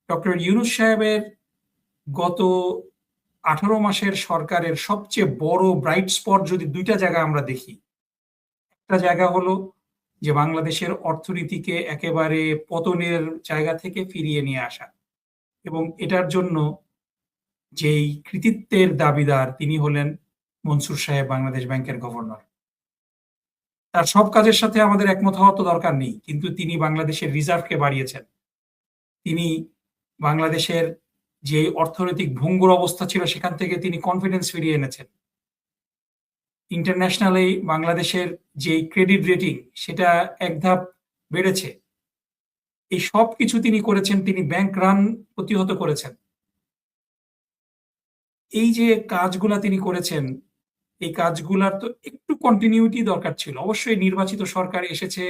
Doctor Yunus সাহেবের গত 18 মাসের সরকারের সবচেয়ে বড় ব্রাইট স্পট যদি দুইটা জায়গা আমরা দেখি, একটা জায়গা হলো যে বাংলাদেশের অর্থনীতিকে একেবারে পতনের জায়গা থেকে ফিরিয়ে নিয়ে আসা, এবং এটার জন্য যেই কৃতিত্বের দাবিদার তিনি হলেন মনসুর সাহেব, বাংলাদেশ ব্যাংকের গভর্নর। তার সব কাজের সাথে আমাদের একমত হওয়া তো দরকার নেই, কিন্তু তিনি বাংলাদেশের রিজার্ভকে বাড়িয়েছেন। তিনি বাংলাদেশের যে অর্থনৈতিক ভঙ্গুর অবস্থা ছিল সেখান থেকে তিনি কনফিডেন্স ফিরিয়ে এনেছেন। ইন্টারন্যাশনালি বাংলাদেশের যে ক্রেডিট রেটিং সেটা এক ধাপ বেড়েছে। এই সব কিছু তিনি করেছেন, তিনি ব্যাংক রান প্রতিহত করেছেন। এই যে কাজগুলা তিনি করেছেন, এই কাজগুলার তো একটু কন্টিনিউটি দরকার ছিল। অবশ্যই নির্বাচিত সরকার এসেছে,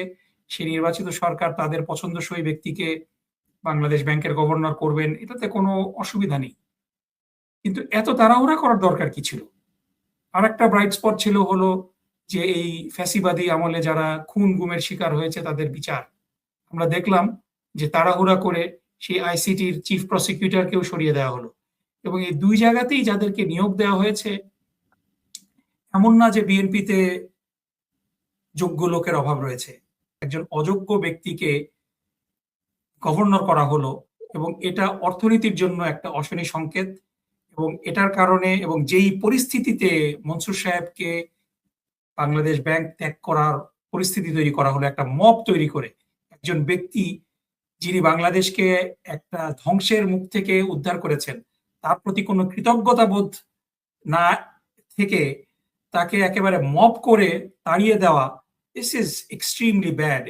সেই নির্বাচিত সরকার তাদের পছন্দসই ব্যক্তিকে বাংলাদেশ ব্যাংকের গভর্নর করবেন, এটাতে কোনো অসুবিধা নেই। কিন্তু এত তাড়াহুড়া করার দরকার কি ছিল? আরেকটা ব্রাইট স্পট ছিল হলো যে এই ফ্যাসিবাদী আমলে যারা খুন গুমের শিকার হয়েছে তাদের বিচার। আমরা দেখলাম যে তাড়াহুড়া করে সেই আইসিটির চিফ প্রসিকিউটরকেও সরিয়ে দেওয়া হলো, এবং এই দুই জায়গাতেই যাদেরকে নিয়োগ দেওয়া হয়েছে, এমন না যে বিএনপিতে যোগ্য লোকের অভাব রয়েছে। একজন অযোগ্য ব্যক্তিকে গভর্নর করা হলো, এবং এটা অর্থনীতির জন্য একটা অশনি সংকেত। এবং এটার কারণে, এবং যেই পরিস্থিতিতে মনসুর সাহেবকে বাংলাদেশ ব্যাংক ত্যাগ করার পরিস্থিতি তৈরি করা হলো, একটা মব তৈরি করে, একজন ব্যক্তি যিনি বাংলাদেশকে একটা ধ্বংসের মুখ থেকে উদ্ধার করেছেন, তার প্রতি কোনো কৃতজ্ঞতা বোধ না থেকে তাকে একেবারে মব করে তাড়িয়ে দেওয়া, দিস ইজ এক্সট্রিমলি ব্যাড।